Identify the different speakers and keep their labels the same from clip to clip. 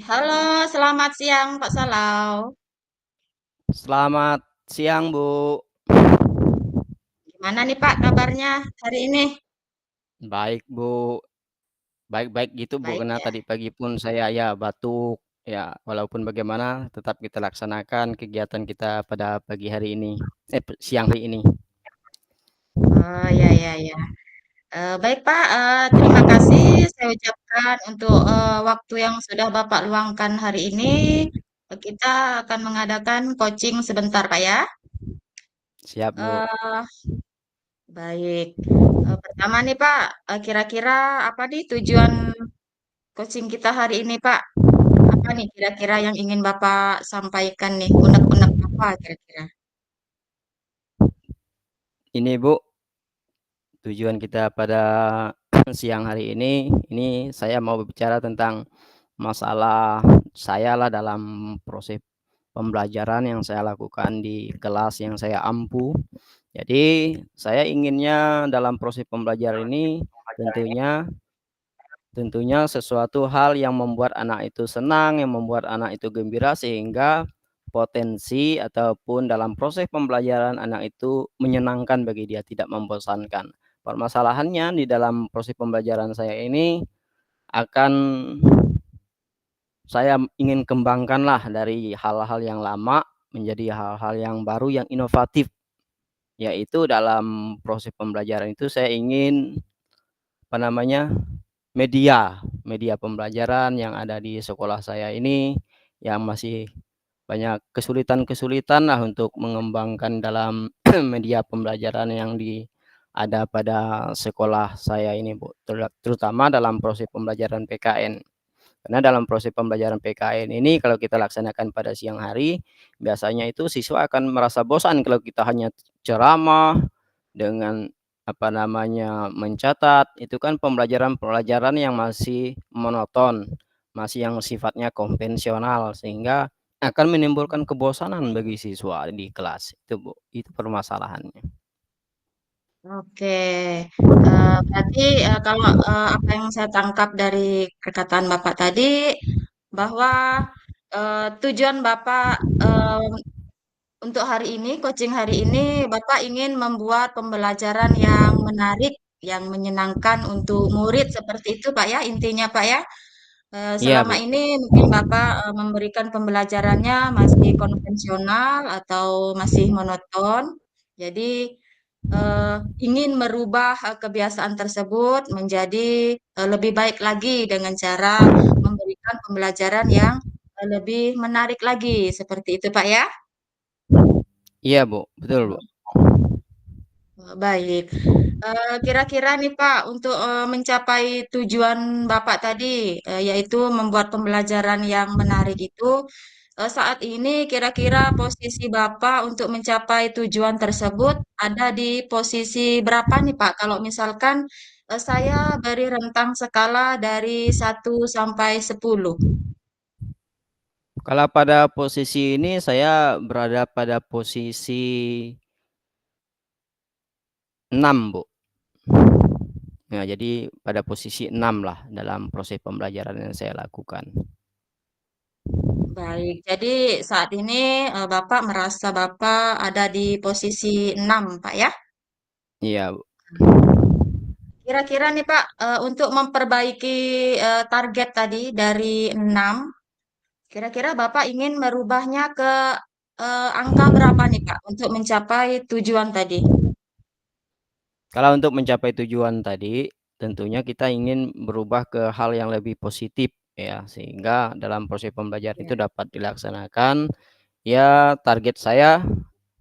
Speaker 1: Halo, selamat siang Pak Salau.
Speaker 2: Selamat siang, Bu.
Speaker 1: Gimana nih Pak kabarnya hari ini?
Speaker 2: Baik, Bu. Baik-baik gitu, Bu.
Speaker 1: Baik
Speaker 2: Karena
Speaker 1: ya.
Speaker 2: tadi pagi pun saya ya batuk. Ya, walaupun bagaimana tetap kita laksanakan kegiatan kita pada pagi hari ini. Siang hari ini.
Speaker 1: Oh ya ya ya. Baik Pak, terima kasih saya ucapkan untuk waktu yang sudah Bapak luangkan hari ini. Kita akan mengadakan coaching sebentar Pak ya.
Speaker 2: Siap, Bu.
Speaker 1: Eh, Baik. Pertama nih Pak, kira-kira apa nih tujuan coaching kita hari ini Pak? Apa nih kira-kira yang ingin Bapak sampaikan nih? Unek-unek apa kira-kira?
Speaker 2: Ini, Bu, tujuan kita pada siang hari ini saya mau berbicara tentang masalah saya lah dalam proses pembelajaran yang saya lakukan di kelas yang saya ampu. Jadi, saya inginnya dalam proses pembelajaran ini tentunya tentunya sesuatu hal yang membuat anak itu senang, yang membuat anak itu gembira sehingga potensi ataupun dalam proses pembelajaran anak itu menyenangkan bagi dia, tidak membosankan. Permasalahannya di dalam proses pembelajaran saya ini akan saya ingin kembangkanlah dari hal-hal yang lama menjadi hal-hal yang baru yang inovatif, yaitu dalam proses pembelajaran itu saya ingin apa namanya media pembelajaran yang ada di sekolah saya ini yang masih banyak kesulitan-kesulitan lah untuk mengembangkan dalam media pembelajaran yang ada pada sekolah saya ini, Bu, terutama dalam proses pembelajaran PKN. Karena dalam proses pembelajaran PKN ini kalau kita laksanakan pada siang hari, biasanya itu siswa akan merasa bosan kalau kita hanya ceramah dengan apa namanya mencatat, itu kan pembelajaran-pembelajaran yang masih monoton, masih yang sifatnya konvensional sehingga akan menimbulkan kebosanan bagi siswa di kelas. Itu, Bu, itu permasalahannya.
Speaker 1: Oke, berarti kalau apa yang saya tangkap dari perkataan Bapak tadi, bahwa tujuan Bapak untuk hari ini, coaching hari ini, Bapak ingin membuat pembelajaran yang menarik, yang menyenangkan untuk murid seperti itu, Pak ya, intinya Pak ya.
Speaker 2: Iya,
Speaker 1: Selama
Speaker 2: Bu.
Speaker 1: ini mungkin Bapak memberikan pembelajarannya masih konvensional atau masih monoton. Jadi eh, ingin merubah kebiasaan tersebut menjadi lebih baik lagi dengan cara memberikan pembelajaran yang lebih menarik lagi. Seperti itu, Pak ya.
Speaker 2: Iya, Bu. Betul, Bu.
Speaker 1: Baik. Kira-kira nih Pak, untuk mencapai tujuan Bapak tadi, yaitu membuat pembelajaran yang menarik itu, saat ini kira-kira posisi Bapak untuk mencapai tujuan tersebut ada di posisi berapa nih Pak? Kalau misalkan saya beri rentang skala dari 1 sampai 10.
Speaker 2: Kalau pada posisi ini saya berada pada posisi 6, Bu. Nah, jadi pada posisi 6 lah dalam proses pembelajaran yang saya lakukan.
Speaker 1: Baik, jadi saat ini Bapak merasa Bapak ada di posisi 6, Pak ya?
Speaker 2: Iya, Bu.
Speaker 1: Kira-kira nih Pak, untuk memperbaiki target tadi dari 6, kira-kira Bapak ingin merubahnya ke angka berapa nih Pak untuk mencapai tujuan tadi?
Speaker 2: Kalau untuk mencapai tujuan tadi, tentunya kita ingin berubah ke hal yang lebih positif ya, sehingga dalam proses pembelajaran itu
Speaker 1: Ya.
Speaker 2: dapat dilaksanakan. Ya, target saya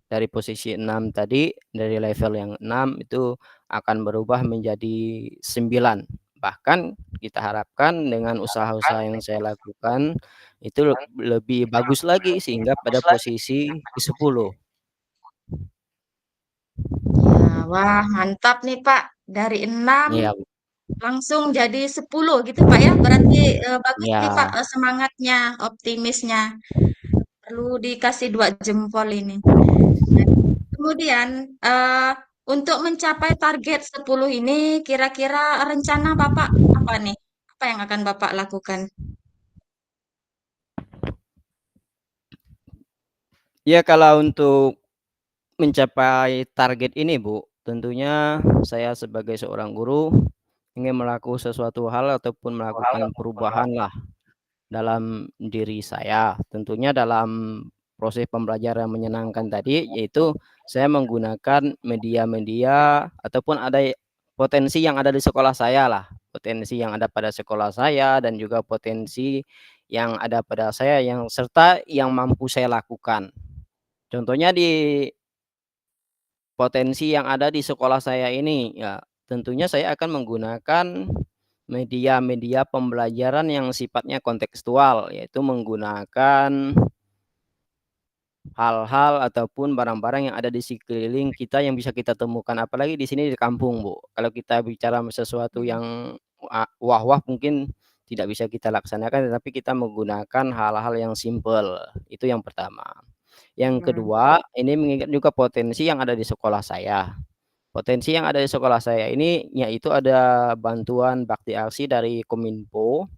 Speaker 2: dari posisi 6 tadi, dari level yang 6 itu akan berubah menjadi 9. Bahkan kita harapkan dengan usaha-usaha yang saya lakukan itu lebih bagus lagi sehingga pada posisi ke-10.
Speaker 1: Ya, wah mantap nih Pak. Dari 6
Speaker 2: Iya,
Speaker 1: langsung jadi 10 gitu Pak ya. Berarti bagus nih Pak
Speaker 2: ya.
Speaker 1: semangatnya, optimisnya. Perlu dikasih 2 jempol ini. Kemudian, untuk mencapai target 10 ini, kira-kira rencana Bapak apa nih? Apa yang akan Bapak lakukan?
Speaker 2: Ya kalau untuk mencapai target ini Bu, tentunya saya sebagai seorang guru ingin melakukan sesuatu hal ataupun melakukan perubahan lah dalam diri saya. Tentunya dalam proses pembelajaran yang menyenangkan tadi, yaitu saya menggunakan media-media ataupun ada potensi yang ada di sekolah saya lah, potensi yang ada pada sekolah saya dan juga potensi yang ada pada saya yang serta yang mampu saya lakukan. Contohnya di potensi yang ada di sekolah saya ini, ya tentunya saya akan menggunakan media-media pembelajaran yang sifatnya kontekstual, yaitu menggunakan hal-hal ataupun barang-barang yang ada di sekeliling kita yang bisa kita temukan, apalagi di sini di kampung, Bu. Kalau kita bicara sesuatu
Speaker 1: Mmm,
Speaker 2: yang wah-wah mungkin tidak bisa kita laksanakan, tetapi kita menggunakan hal-hal yang simpel, itu yang pertama. Yang
Speaker 1: iya,
Speaker 2: kedua, ini mengingat juga potensi yang ada di sekolah saya. Potensi yang ada di sekolah saya ini yaitu ada bantuan bakti aksi dari Kominfo,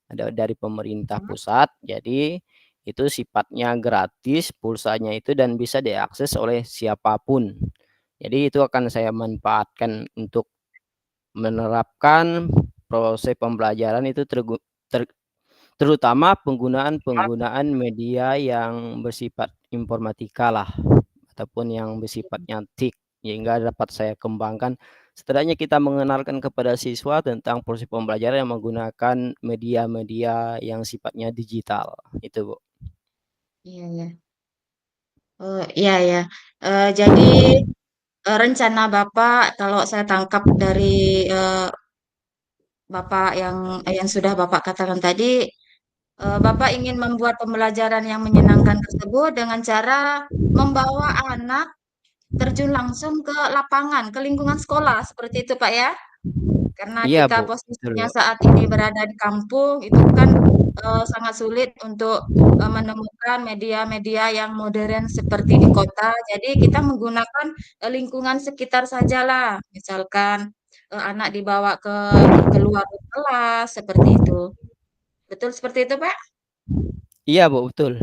Speaker 2: ada dari pemerintah
Speaker 1: mhm,
Speaker 2: pusat. Jadi itu sifatnya gratis pulsanya itu dan bisa diakses oleh siapapun. Jadi itu akan saya manfaatkan untuk menerapkan proses pembelajaran itu ter terutama penggunaan-penggunaan media yang bersifat informatika lah, ataupun yang bersifatnya TIK, sehingga dapat saya kembangkan. Setidaknya kita mengenalkan kepada siswa tentang proses pembelajaran yang menggunakan media-media yang sifatnya digital, itu Bu.
Speaker 1: iya iya. Oh, iya iya. Jadi, rencana Bapak kalau saya tangkap dari, eee, Bapak yang sudah Bapak katakan tadi, Bapak ingin membuat pembelajaran yang menyenangkan tersebut dengan cara membawa anak terjun langsung ke lapangan, ke lingkungan sekolah, seperti itu, Pak, ya? Karena
Speaker 2: Iya
Speaker 1: kita
Speaker 2: Bu, betul
Speaker 1: posisinya
Speaker 2: Bu.
Speaker 1: saat ini berada di kampung, itu kan, sangat sulit untuk, menemukan media-media yang modern seperti di kota. Jadi kita menggunakan, lingkungan sekitar sajalah. Misalkan, anak dibawa keluar kelas, seperti itu. Betul seperti itu, Pak?
Speaker 2: Iya Bu, betul.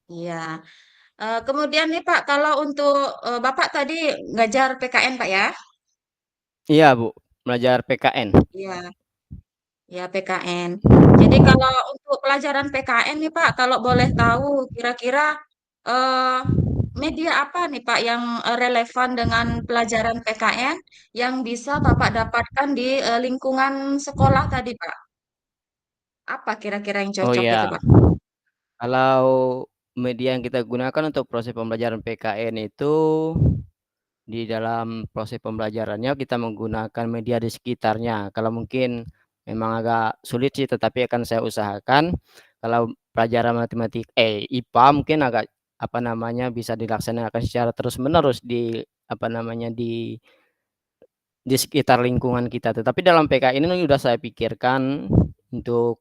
Speaker 1: Iya. Kemudian nih, Pak, kalau untuk, Bapak tadi ngajar PKN, Pak, ya?
Speaker 2: Iya Bu, belajar PKN.
Speaker 1: Iya. Ya, PKN. Jadi kalau untuk pelajaran PKN nih Pak, kalau boleh tahu kira-kira eh, media apa nih Pak yang relevan dengan pelajaran PKN yang bisa Bapak dapatkan di lingkungan sekolah tadi Pak? Apa kira-kira yang
Speaker 2: Oh
Speaker 1: cocok itu
Speaker 2: ya,
Speaker 1: Pak?
Speaker 2: kalau media yang kita gunakan untuk proses pembelajaran PKN itu di dalam proses pembelajarannya kita menggunakan media di sekitarnya. Kalau mungkin memang agak sulit sih, tetapi akan saya usahakan. Kalau pelajaran IPA mungkin agak apa namanya bisa dilaksanakan secara terus-menerus di apa namanya di sekitar lingkungan kita. Tetapi dalam PK ini sudah saya pikirkan untuk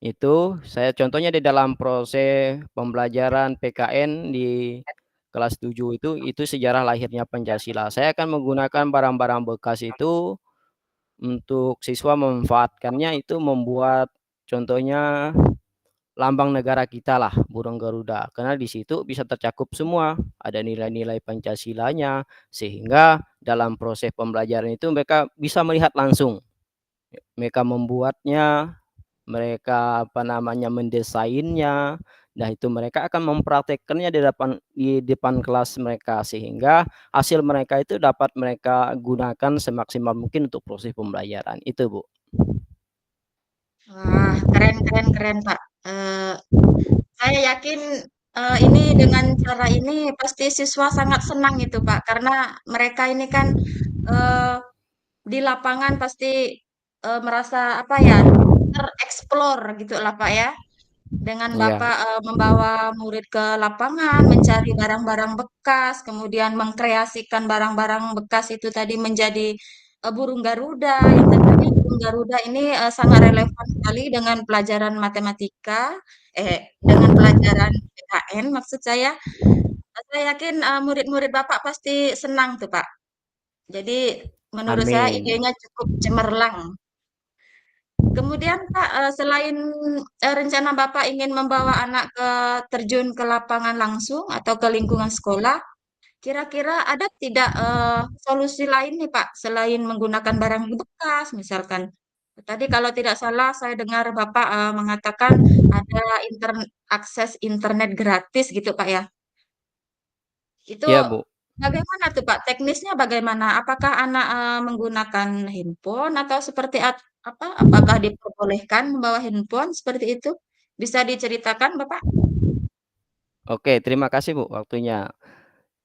Speaker 2: itu. Saya contohnya di dalam proses pembelajaran PKN di kelas 7 itu sejarah lahirnya Pancasila. Saya akan menggunakan barang-barang bekas itu untuk siswa memanfaatkannya itu membuat contohnya lambang negara kita lah, burung Garuda. Karena di situ bisa tercakup semua, ada nilai-nilai Pancasilanya, sehingga dalam proses pembelajaran itu mereka bisa melihat langsung. Mereka membuatnya, mereka apa namanya mendesainnya, nah itu mereka akan mempraktekkannya di depan kelas mereka sehingga hasil mereka itu dapat mereka gunakan semaksimal mungkin untuk proses pembelajaran itu Bu.
Speaker 1: Wah, keren keren keren Pak. Saya yakin ini dengan cara ini pasti siswa sangat senang itu Pak, karena mereka ini kan eh, di lapangan pasti, merasa apa ya, tereksplor gitulah, Pak, ya. Dengan
Speaker 2: Iya,
Speaker 1: Bapak, membawa murid ke lapangan, mencari barang-barang bekas, kemudian mengkreasikan barang-barang bekas itu tadi menjadi, burung Garuda, yang tentunya burung Garuda ini, sangat relevan sekali dengan pelajaran matematika, dengan pelajaran PKN maksud saya. Saya yakin, murid-murid Bapak pasti senang tuh, Pak. Jadi menurut saya
Speaker 2: amin.
Speaker 1: idenya cukup cemerlang. Kemudian Pak, selain rencana Bapak ingin membawa anak terjun ke lapangan langsung atau ke lingkungan sekolah, kira-kira ada tidak solusi lain nih Pak, selain menggunakan barang bekas misalkan? Tadi kalau tidak salah saya dengar Bapak mengatakan ada akses internet gratis gitu Pak ya. Itu
Speaker 2: Iya, Bu.
Speaker 1: bagaimana tuh Pak? Teknisnya bagaimana? Apakah anak menggunakan handphone atau seperti apa? Apakah diperbolehkan membawa handphone seperti itu? Bisa diceritakan Bapak?
Speaker 2: Oke, terima kasih, Bu, waktunya.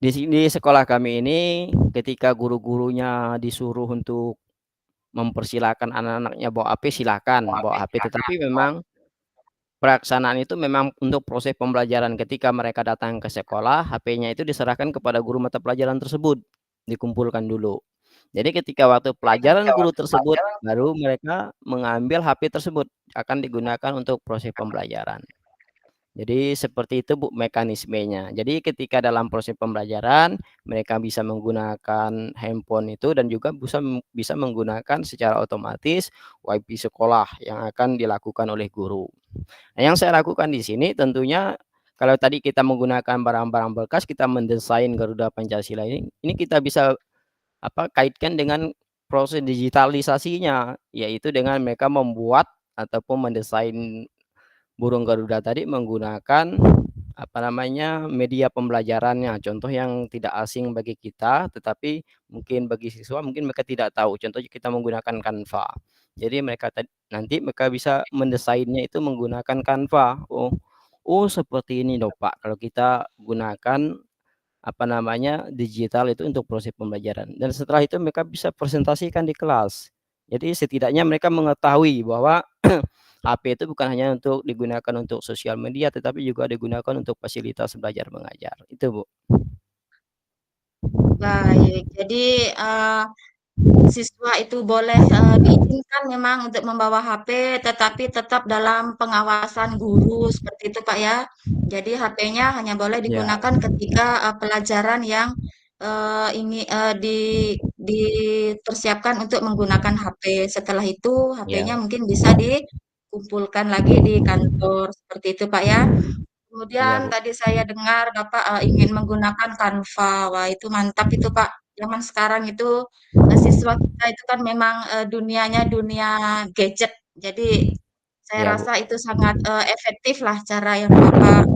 Speaker 2: Di sekolah kami ini ketika guru-gurunya disuruh untuk mempersilahkan anak-anaknya bawa HP, silakan bawa HP, tetapi memang pelaksanaan itu memang untuk proses pembelajaran ketika mereka datang ke sekolah, HP-nya itu diserahkan kepada guru mata pelajaran tersebut, dikumpulkan dulu. Jadi ketika waktu pelajaran guru tersebut, baru mereka mengambil HP tersebut, akan digunakan untuk proses pembelajaran. Jadi seperti itu Bu mekanismenya. Jadi ketika dalam proses pembelajaran, mereka bisa menggunakan handphone itu dan juga bisa menggunakan secara otomatis WiFi sekolah yang akan dilakukan oleh guru. Nah, yang saya lakukan di sini tentunya kalau tadi kita menggunakan barang-barang bekas, kita mendesain Garuda Pancasila ini kita bisa kaitkan dengan proses digitalisasinya, yaitu dengan mereka membuat ataupun mendesain burung Garuda tadi menggunakan media pembelajarannya. Contoh yang tidak asing bagi kita, tetapi mungkin bagi siswa mungkin mereka tidak tahu. Contohnya kita menggunakan Canva. Jadi nanti mereka bisa mendesainnya itu menggunakan Canva. Oh seperti ini loh Pak. Kalau kita gunakan digital itu untuk proses pembelajaran. Dan setelah itu mereka bisa presentasikan di kelas. Jadi setidaknya mereka mengetahui bahwa HP itu bukan hanya untuk digunakan untuk sosial media, tetapi juga digunakan untuk fasilitas belajar mengajar. Itu, Bu.
Speaker 1: Baik, jadi siswa itu boleh diizinkan memang untuk membawa HP, tetapi tetap dalam pengawasan guru seperti itu, Pak ya. Jadi HP-nya hanya boleh
Speaker 2: Ya,
Speaker 1: digunakan ketika pelajaran yang ini dipersiapkan untuk menggunakan HP. Setelah itu HP-nya
Speaker 2: ya,
Speaker 1: mungkin bisa dikumpulkan lagi di kantor seperti itu, Pak ya.
Speaker 2: iya,
Speaker 1: Kemudian
Speaker 2: Bu.
Speaker 1: tadi saya dengar Bapak ingin menggunakan Canva. Wah, itu mantap itu, Pak. Zaman sekarang itu siswa kita itu kan memang dunianya dunia gadget. Jadi saya
Speaker 2: Iya, Bu.
Speaker 1: rasa itu sangat efektif lah cara yang Bapak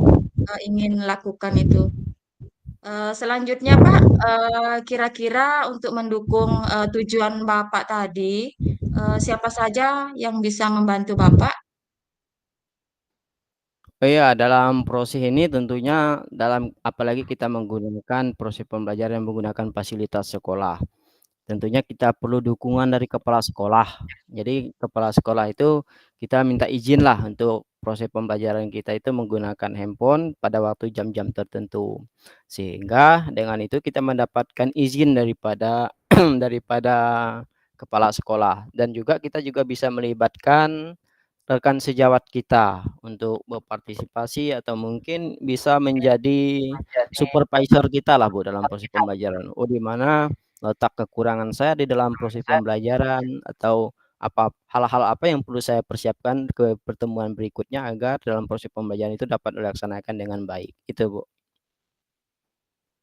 Speaker 1: ingin lakukan itu. Selanjutnya, Pak, kira-kira untuk mendukung tujuan Bapak tadi, siapa saja yang bisa membantu Bapak?
Speaker 2: Oh iya, dalam proses ini tentunya apalagi kita menggunakan proses pembelajaran yang menggunakan fasilitas sekolah. Tentunya kita perlu dukungan dari kepala sekolah. Jadi kepala sekolah itu kita minta izin lah untuk proses pembelajaran kita itu menggunakan handphone pada waktu jam-jam tertentu. Sehingga dengan itu kita mendapatkan izin daripada daripada kepala sekolah dan juga kita juga bisa melibatkan rekan sejawat kita untuk berpartisipasi atau mungkin bisa menjadi supervisor kita lah Bu dalam proses pembelajaran. Oh di mana letak kekurangan saya di dalam proses pembelajaran atau hal-hal apa yang perlu saya persiapkan ke pertemuan berikutnya agar dalam proses pembelajaran itu dapat dilaksanakan dengan baik. Itu Bu.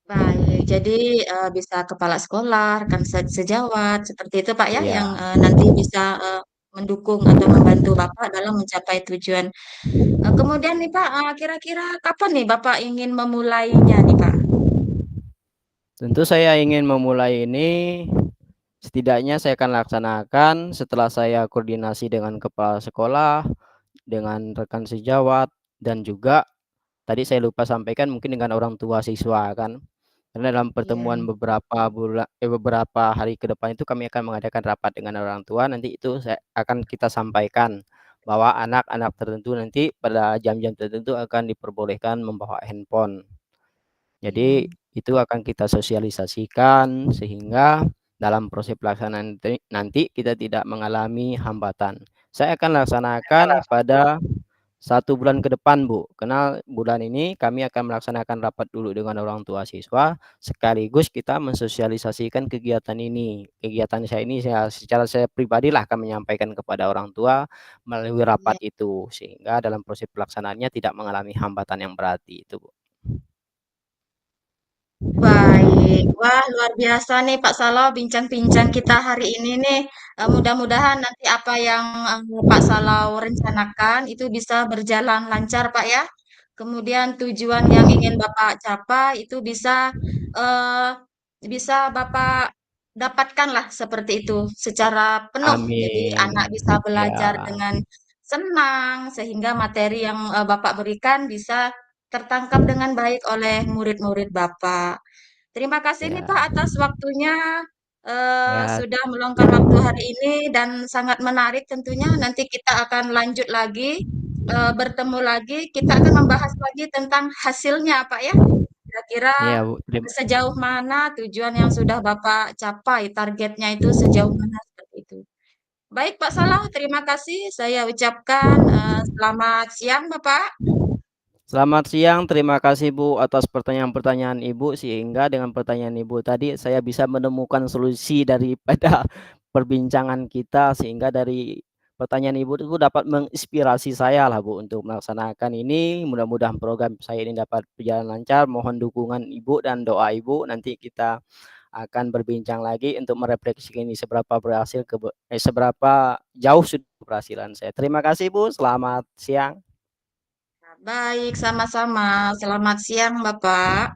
Speaker 1: Baik, jadi bisa kepala sekolah, rekan sejawat, seperti itu Pak ya, yang
Speaker 2: Iya.
Speaker 1: nanti bisa mendukung atau membantu Bapak dalam mencapai tujuan. Kemudian nih Pak, kira-kira kapan nih Bapak ingin memulainya nih Pak?
Speaker 2: Tentu saya ingin memulai ini setidaknya saya akan laksanakan setelah saya koordinasi dengan kepala sekolah, dengan rekan sejawat dan juga tadi saya lupa sampaikan mungkin dengan orang tua siswa kan. Karena dalam
Speaker 1: Iya.
Speaker 2: pertemuan beberapa hari ke depan itu kami akan mengadakan rapat dengan orang tua, nanti itu akan kita sampaikan bahwa anak-anak tertentu nanti pada jam-jam tertentu akan diperbolehkan membawa handphone.
Speaker 1: Iya.
Speaker 2: Jadi itu akan kita sosialisasikan sehingga dalam proses pelaksanaan nanti kita tidak mengalami hambatan. Saya akan laksanakan pada 1 bulan ke depan, Bu. Karena bulan ini kami akan melaksanakan rapat dulu dengan orang tua siswa, sekaligus kita mensosialisasikan kegiatan ini. Kegiatan saya ini secara saya pribadilah akan menyampaikan kepada orang tua melalui
Speaker 1: Iya.
Speaker 2: rapat itu, sehingga dalam proses pelaksanaannya tidak mengalami hambatan yang berarti itu, Bu.
Speaker 1: Baik, wah luar biasa nih Pak Salo bincang-bincang kita hari ini nih. Mudah-mudahan nanti apa yang Pak Salau rencanakan itu bisa berjalan lancar Pak ya. Kemudian tujuan yang ingin Bapak capai itu eh, bisa Bapak dapatkan lah seperti itu secara penuh. Jadi anak
Speaker 2: Amin.
Speaker 1: bisa belajar
Speaker 2: Ya,
Speaker 1: dengan senang sehingga materi yang Bapak berikan bisa tertangkap dengan baik oleh murid-murid Bapak. Terima kasih nih
Speaker 2: ya,
Speaker 1: Pak atas waktunya.
Speaker 2: ya,
Speaker 1: Sudah meluangkan waktu hari ini dan sangat menarik tentunya. Nanti kita akan lanjut lagi, bertemu lagi. Kita akan membahas lagi tentang hasilnya Pak ya. Kira-kira
Speaker 2: ya, Bu.
Speaker 1: sejauh mana tujuan yang sudah Bapak capai, targetnya itu sejauh mana seperti itu. Baik Pak Salah, terima kasih. Saya ucapkan selamat siang Bapak.
Speaker 2: Selamat siang, terima kasih Bu atas pertanyaan-pertanyaan Ibu, sehingga dengan pertanyaan Ibu tadi saya bisa menemukan solusi daripada perbincangan kita, sehingga dari pertanyaan Ibu itu dapat menginspirasi saya lah Bu untuk melaksanakan ini. Mudah-mudahan program saya ini dapat berjalan lancar. Mohon dukungan Ibu dan doa Ibu. Nanti kita akan berbincang lagi untuk merefleksikan ini seberapa jauh sudah keberhasilan saya. Terima kasih Bu, selamat siang.
Speaker 1: Baik, sama-sama. Selamat siang Bapak.